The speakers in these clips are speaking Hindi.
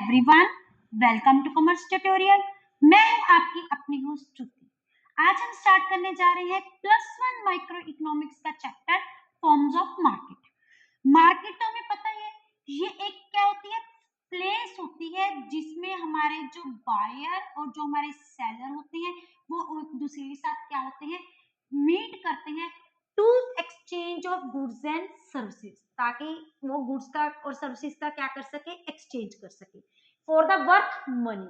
Everyone, welcome to commerce tutorial. मैं हूं आपकी अपनी होस्ट श्रुति। आज हम स्टार्ट करने जा रहे हैं +1 माइक्रो इकोनॉमिक्स का chapter forms of market. Market तो हमें पता है, ये एक क्या होती है, प्लेस होती है जिसमें हमारे जो बायर और जो हमारे सेलर होते हैं वो एक दूसरे के साथ क्या होते हैं, मीट करते हैं to exchange of goods and services, ताकि वो गुड्स का और सर्विसेज का क्या कर सके, एक्सचेंज कर सके फॉर द वर्थ मनी।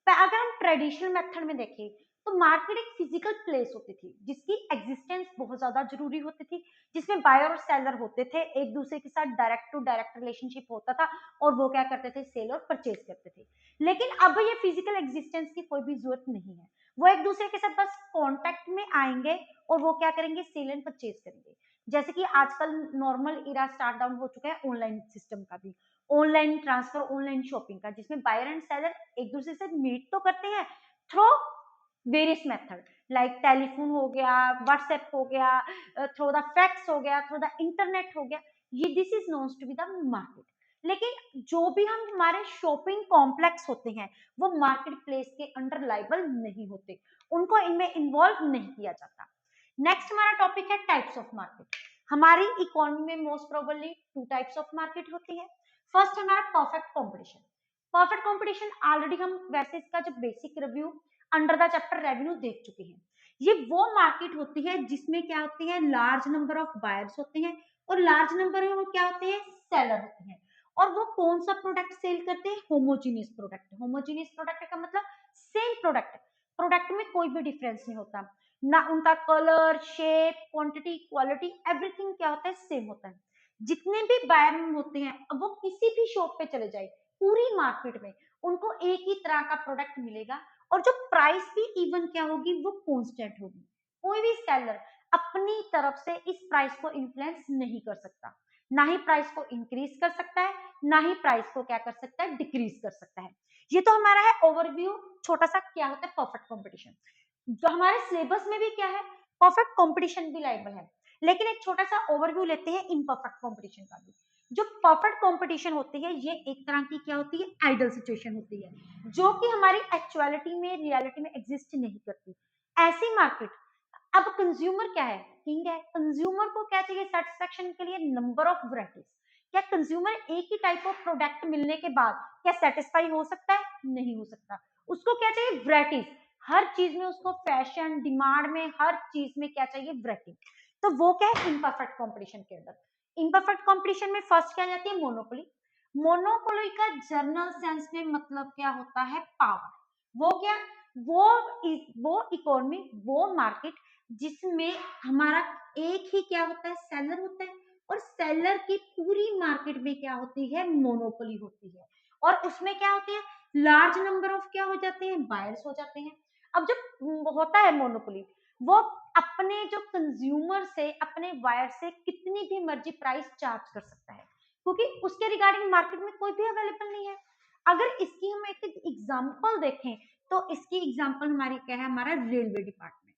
अगर हम ट्रेडिशनल मेथड में देखें तो मार्केट एक फिजिकल प्लेस होती थी जिसकी एग्जिस्टेंस बहुत ज्यादा जरूरी होती थी, जिसमें बायर और सेलर होते थे, एक दूसरे के साथ डायरेक्ट टू डायरेक्ट रिलेशनशिप होता था और वो क्या करते थे, सेल और परचेज करते थे। लेकिन अब ये फिजिकल एग्जिस्टेंस की कोई भी जरूरत नहीं है, वो एक दूसरे के साथ बस कॉन्टेक्ट में आएंगे और वो क्या करेंगे, सेल एंड परचेज करेंगे। जैसे कि आजकल नॉर्मल इरा स्टार्ट डाउन हो चुका है ऑनलाइन सिस्टम का भी, ऑनलाइन ट्रांसफर, ऑनलाइन शॉपिंग का, जिसमें बायर एंड सेलर एक दूसरे से मीट तो करते हैं through various method, like telephone हो गया, व्हाट्सएप हो गया, थ्रू द फैक्स हो गया, थ्रू द इंटरनेट हो गया। ये this is knowns to be the market. लेकिन जो भी हम हमारे शॉपिंग कॉम्प्लेक्स होते हैं वो मार्केट प्लेस के अंडर लाइबल नहीं होते, उनको इनमें इन्वॉल्व नहीं किया जाता। नेक्स्ट हमारा टॉपिक है टाइप्स ऑफ मार्केट। हमारी इकोनॉमी में most probably 2 types of market होती है। फर्स्ट हमारा perfect competition. Perfect competition already हम वैसे इसका जो basic review under the chapter revenue देख चुके हैं। ये वो मार्केट होती है जिसमें क्या होती है, लार्ज नंबर ऑफ बायर्स होते हैं और लार्ज नंबर में क्या होते हैं, सेलर होते हैं। और वो कौन सा प्रोडक्ट सेल करते हैं, होमोजीनियस प्रोडक्ट। होमोजीनियस प्रोडक्ट का मतलब सेम प्रोडक्ट, प्रोडक्ट में कोई भी डिफरेंस नहीं होता ना, उनका colour, shape, quantity, quality, everything क्या होता है, सेम होता है। जितने भी बायर होते हैं, अब वो किसी भी शॉप पे चले जाए पूरी मार्केट में, उनको एक ही तरह का प्रोडक्ट मिलेगा और जो प्राइस भी इवन क्या होगी, वो कांस्टेंट होगी। कोई भी सेलर अपनी तरफ से इस प्राइस को इन्फ्लुएंस नहीं कर सकता, ना ही प्राइस को इंक्रीज कर सकता है, ना ही प्राइस को क्या कर सकता है, डिक्रीज कर सकता है। ये तो हमारा है ओवरव्यू छोटा सा, क्या होता है परफेक्ट कंपटीशन। जो हमारे सिलेबस में भी क्या है, परफेक्ट कंपटीशन भी लाइबल है। लेकिन एक छोटा सा ओवरव्यू लेते हैं इम्परफेक्ट कंपटीशन का भी। जो परफेक्ट कंपटीशन होती है ये एक तरह की क्या होती है, आइडल सिचुएशन होती है, जो कि हमारी एक्चुअलिटी में, रियलिटी में एग्जिस्ट नहीं करती। ऐसी मार्केट, अब कंज्यूमर क्या है, किंग है। कंज्यूमर को क्या चाहिए, सेटिस्फेक्शन के लिए नंबर ऑफ वैरायटीज। क्या कंज्यूमर एक ही टाइप ऑफ प्रोडक्ट मिलने के बाद क्या सेटिस्फाई हो सकता है, नहीं हो सकता। उसको क्या चाहिए, वैरायटीज। हर चीज में उसको, फैशन, डिमांड में, हर चीज में क्या चाहिए, वैरायटी। तो वो क्या है इम्परफेक्ट कंपटीशन के अंदर। इम्परफेक्ट कंपटीशन में फर्स्ट क्या जाती है, मोनोपोली। मोनोपोली का जर्नल सेंस में मतलब क्या होता है, पावर। वो क्या, वो वो इकोनॉमी, वो मार्केट जिसमें हमारा एक ही क्या होता है, सेलर होता है, और सेलर की पूरी मार्केट में क्या होती है, मोनोपोली होती है। और उसमें क्या होती है, लार्ज नंबर ऑफ क्या हो जाते हैं, बायर्स हो जाते हैं। अब जब होता है मोनोपोली, वो अपने जो कंज्यूमर से, अपने बायर से कितनी भी मर्जी प्राइस चार्ज कर सकता है, क्योंकि उसके रिगार्डिंग मार्केट में कोई भी अवेलेबल नहीं है। अगर इसकी हम एक एग्जांपल देखें तो इसकी एग्जांपल हमारी क्या है, हमारा रेलवे डिपार्टमेंट।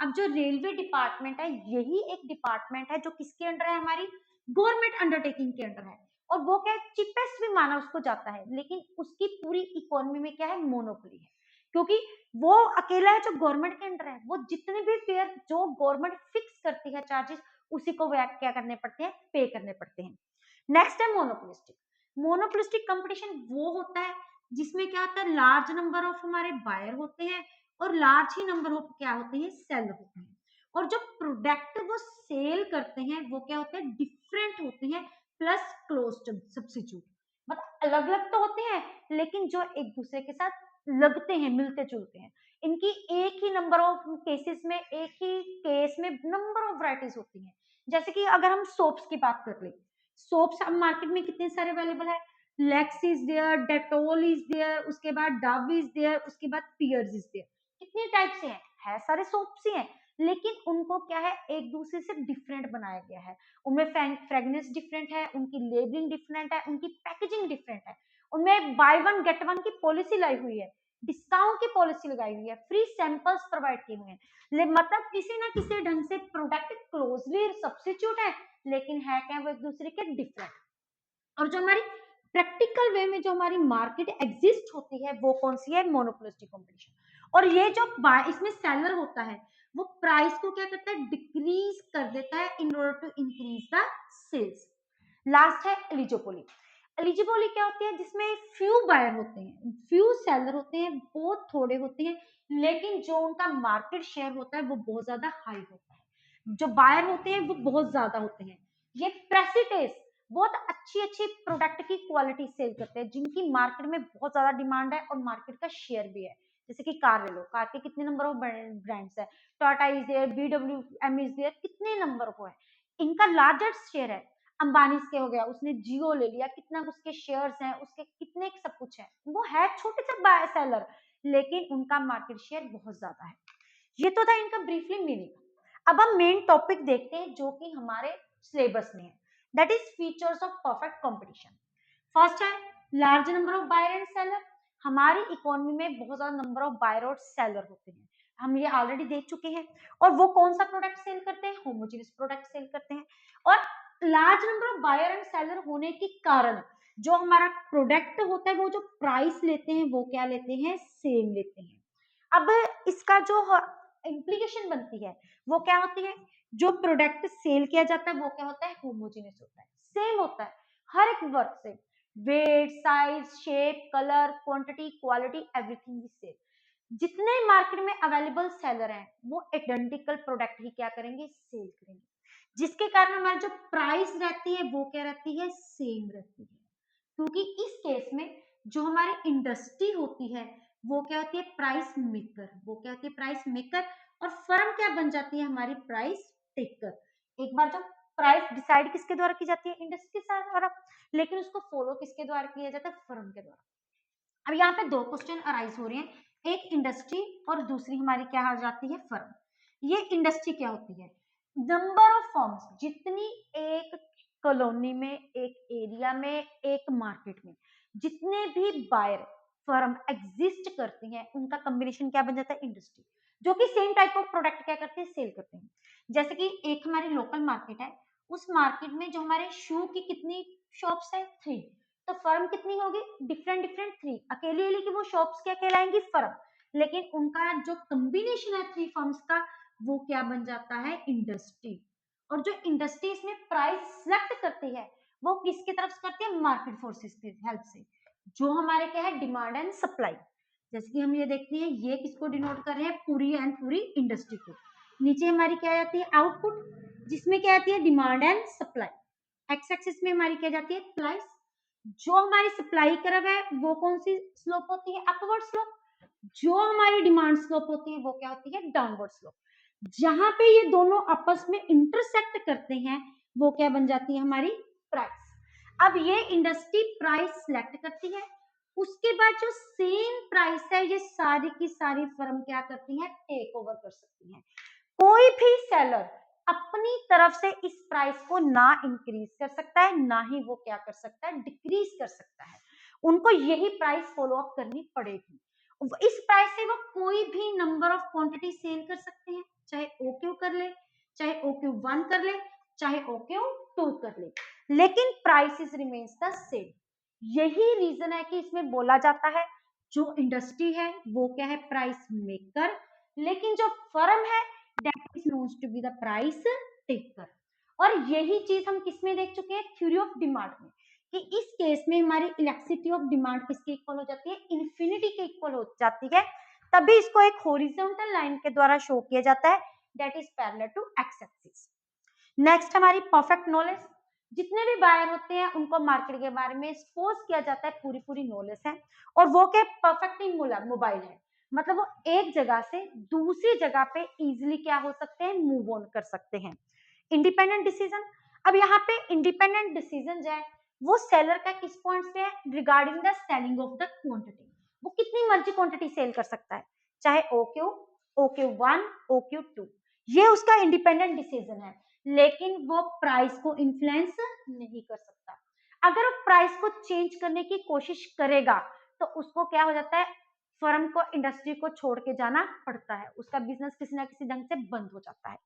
अब जो रेलवे डिपार्टमेंट है, यही एक डिपार्टमेंट है जो किसके अंडर है, हमारी गवर्नमेंट अंडरटेकिंग के अंडर है। और वो क्या है, चिपेस्ट भी माना उसको जाता है, लेकिन उसकी पूरी इकोनॉमी में क्या है, मोनोपोली है। क्योंकि वो अकेला है जो गवर्नमेंट के अंडर है, वो जितने भी फेयर जो गवर्नमेंट फिक्स करती है चार्जेस, उसी को वो क्या करने पड़ते हैं, पे करने पड़ते हैं। नेक्स्ट है मोनोपोलिस्टिक। मोनोपोलिस्टिक कंपटीशन वो होता है जिसमें क्या होता है, लार्ज नंबर ऑफ हमारे बायर होते हैं और लार्ज ही नंबर ऑफ क्या होते हैं, सेल होते हैं। और जो प्रोडक्ट वो सेल करते हैं वो क्या होते हैं, डिफरेंट होते हैं, प्लस क्लोज सब्स्टिट्यूट। मतलब अलग अलग तो होते हैं, लेकिन जो एक दूसरे के साथ लगते हैं, मिलते जुलते हैं। इनकी एक ही नंबर ऑफ केसेस में, एक ही केस में नंबर ऑफ वैरायटीज होती हैं। जैसे कि अगर हम सोप्स की बात कर ले, सोप्स अब मार्केट में कितने सारे अवेलेबल है, Lux is there, Dettol is there, उसके बाद डव इज देयर, उसके बाद पियर्स इज देयर। कितने टाइप से हैं, है सारे सोप्स ही हैं, लेकिन उनको क्या है, एक दूसरे से डिफरेंट बनाया गया है। उनमें फ्रेगनेंस डिफरेंट है, उनकी लेबलिंग डिफरेंट है, उनकी पैकेजिंग डिफरेंट है। उनमें बाय वन गेट वन की पॉलिसी लाई हुई है, डिस्काउंट की पॉलिसी लगाई हुई है, फ्री सैंपल्स प्रोवाइड किए हुए हैं। मतलब किसी ना किसी ढंग से प्रोडक्ट क्लोजली सब्स्टिट्यूट है, लेकिन है क्या, वो एक दूसरे के डिफरेंट। और जो हमारी प्रैक्टिकल वे में जो हमारी मार्केट एग्जिस्ट होती है वो कौन सी है, मोनोपोलिस्टिक कंपटीशन। और ये जो इसमें सेलर होता है वो प्राइस को क्या करता है, डिक्रीज कर देता है in order to increase the sales. Last है एलिजिबोली। एलिजिबोली क्या होती है, जिसमें फ्यू बायर होते हैं, फ्यू सेलर होते हैं, बहुत थोड़े होते हैं, लेकिन जो उनका मार्केट शेयर होता है वो बहुत ज्यादा हाई होता है। जो बायर होते हैं वो बहुत ज्यादा होते हैं। ये प्रेसिडेंस बहुत अच्छी अच्छी प्रोडक्ट की क्वालिटी सेल करते हैं, जिनकी मार्केट में बहुत ज्यादा डिमांड है और मार्केट का शेयर भी है। जैसे कि कार ले लो, कार के कितने नंबर ऑफ ब्रांड्स है, Tata is there, BWM is there, कितने नंबर को है, इनका लार्जेस्ट शेयर है। अंबानी के हो गया, उसने जियो ले लिया, कितना उसके शेयर्स हैं, उसके कितने सब कुछ है, वो है छोटे से सेलर, लेकिन उनका मार्केट शेयर बहुत ज्यादा है। ये तो था इनका ब्रीफली मीनिंग। अब हम मेन टॉपिक देखते हैं जो कि हमारे सिलेबस में है, that is features of perfect competition. First है large number of buyer and seller. हमारी इकोनॉमी में बहुत ज्यादा नंबर ऑफ बायर और सेलर होते हैं, हम ये ऑलरेडी देख चुके हैं। और वो कौन सा प्रोडक्ट सेल करते हैं, होमोजेनियस प्रोडक्ट सेल करते हैं। और large number of buyer and seller होने के कारण जो हमारा प्रोडक्ट होता है वो जो प्राइस लेते हैं वो क्या लेते हैं, सेम लेते हैं। अब इसका जो इम्प्लीकेशन बनती है वो क्या होती है, जो प्रोडक्ट सेल किया जाता है वो क्या होता है, होमोजेनियस होता है, सेम होता है हर एक वर्क से, weight, size, shape, colour, quantity, quality, everything is same. जितने मार्केट में अवेलेबल सेलर हैं वो आइडेंटिकल प्रोडक्ट ही क्या करेंगे, सेल करेंगे, जिसके कारण हमारी जो प्राइस रहती है वो क्या रहती है, सेम रहती है। क्योंकि इस केस में जो हमारी इंडस्ट्री होती है वो क्या होती है, प्राइस मेकर, वो क्या होती है, प्राइस मेकर। और फर्म क्या बन जाती है, हमारी प्राइस टेकर। एक बार जब प्राइस डिसाइड किसके द्वारा की जाती है, इंडस्ट्री के द्वारा, लेकिन उसको फॉलो किसके द्वारा किया जाता है, फर्म के द्वारा। अब यहाँ पे दो क्वेश्चन अराइज हो रहे हैं, एक इंडस्ट्री और दूसरी हमारी क्या हो जाती है, फर्म। ये इंडस्ट्री क्या होती है, नंबर ऑफ फर्म्स, जितनी एक कॉलोनी में, एक एरिया में, एक मार्केट में जितने भी बायर फर्म एग्जिस्ट करती हैं उनका कॉम्बिनेशन क्या बन जाता है, इंडस्ट्री, जो कि सेम टाइप ऑफ प्रोडक्ट क्या करते हैं, सेल करते हैं। जैसे कि एक हमारी लोकल मार्केट है, उस मार्केट में जो हमारे शू की कितनी शॉप्स है, 3, तो फर्म कितनी होगी, डिफरेंट डिफरेंट 3, अकेली अकेली की वो शॉप्स क्या कहलाएंगी, फर्म, लेकिन उनका जो कॉम्बिनेशन है 3 फर्म्स का वो क्या बन जाता है, इंडस्ट्री। और जो इंडस्ट्री इसमें प्राइस सेलेक्ट करती है वो किसकी तरफ से करती है, मार्केट फोर्सेस की हेल्प से, जो हमारे क्या है, डिमांड एंड सप्लाई। जैसे कि हम ये देखते हैं, ये किसको डिनोट कर रहे हैं, पूरी एंड पूरी इंडस्ट्री को। नीचे हमारी क्या आती है, आउटपुट, जिसमें क्या आती है, demand and supply. X axis में हमारी क्या जाती है, प्राइस। जो हमारी सप्लाई कर्व है वो कौन सी स्लोप होती है, अपवर्ड स्लोप। जो हमारी डिमांड स्लोप होती है वो क्या होती है, डाउनवर्ड स्लोप। जहां पे ये दोनों आपस में इंटरसेक्ट करते हैं वो क्या बन जाती है, हमारी प्राइस। अब ये इंडस्ट्री प्राइस सिलेक्ट करती है, उसके बाद जो सेम प्राइस है ये सारी की सारी फर्म क्या करती है, टेक ओवर कर सकती है। कोई भी सेलर अपनी तरफ से इस प्राइस को ना इंक्रीज कर सकता है, ना ही वो क्या कर सकता है, डिक्रीज कर सकता है। उनको यही प्राइस फॉलो अप करनी पड़ेगी। इस प्राइस से वो कोई भी नंबर ऑफ क्वांटिटी सेल कर सकते हैं, चाहे OQ कर ले, चाहे OQ1 कर ले, चाहे OQ2 कर ले, लेकिन प्राइस रिमेन्स द सेम। यही रीजन है कि इसमें बोला जाता है जो इंडस्ट्री है वो क्या है, प्राइस मेकर, लेकिन जो फर्म है that is known to be the price taker. और यही चीज हम किसमें देख चुके हैं, थ्योरी ऑफ डिमांड में, कि इस केस में हमारी इलेक्ट्रिसिटी ऑफ डिमांड किसके इक्वल हो जाती है, इन्फिनिटी के इक्वल हो जाती है। तभी इसको एक हॉरिजॉन्टल लाइन के द्वारा शो किया जाता है, that is parallel to X axis. Next हमारी परफेक्ट नॉलेज। जितने भी बायर होते हैं उनको मार्केट के बारे में एक्सपोज किया जाता है, पूरी पूरी नॉलेज है, और वो क्या परफेक्टली मोबाइल है, मतलब वो एक जगह से दूसरी जगह पे इजीली क्या हो सकते हैं, मूव ऑन कर सकते हैं। Independent decision. अब यहाँ पे इंडिपेंडेंट डिसीजन जो है वो सेलर का किस पॉइंट से है, regarding the selling of the quantity. वो कितनी मर्जी क्वांटिटी सेल कर सकता है, चाहे OQ, OQ1, OQ2, ये उसका इंडिपेंडेंट डिसीजन है, लेकिन वो प्राइस को इन्फ्लुएंस नहीं कर सकता। अगर वो प्राइस को चेंज करने की कोशिश करेगा तो उसको क्या हो जाता है, फर्म को, इंडस्ट्री को छोड़ के जाना पड़ता है, उसका बिजनेस किसी ना किसी ढंग से बंद हो जाता है।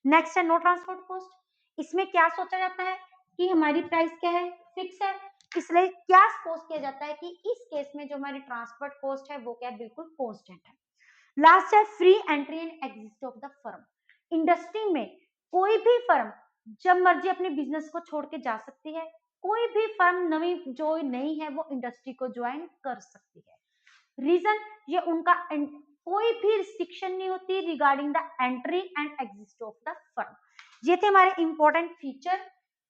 नेक्स्ट है नो ट्रांसपोर्ट कॉस्ट। इसमें क्या सोचा जाता है कि हमारी प्राइस क्या है, फिक्स है, इसलिए क्या सपोज किया जाता है कि इस केस में जो हमारी ट्रांसपोर्ट कॉस्ट है वो क्या है, बिल्कुल कॉन्स्टेंट है। लास्ट है free entry and exit of the firm. Industry में कोई भी फर्म जब मर्जी अपने बिजनेस को छोड़ के जा सकती है, कोई भी फर्म नवी जो नहीं है वो इंडस्ट्री को ज्वाइन कर सकती है। रीजन ये उनका कोई भी रिस्ट्रिक्शन नहीं होती regarding the entry and exit of the firm. ये थे हमारे इंपॉर्टेंट फीचर।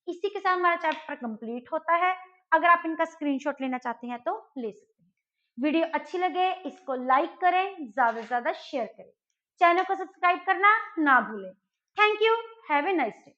इसी के साथ हमारा चैप्टर कंप्लीट होता है। अगर आप इनका स्क्रीनशॉट लेना चाहते हैं तो ले सकते हैं। वीडियो अच्छी लगे इसको लाइक करें, ज्यादा से ज्यादा शेयर करें, चैनल को सब्सक्राइब करना ना भूलें। Thank you, have a nice day.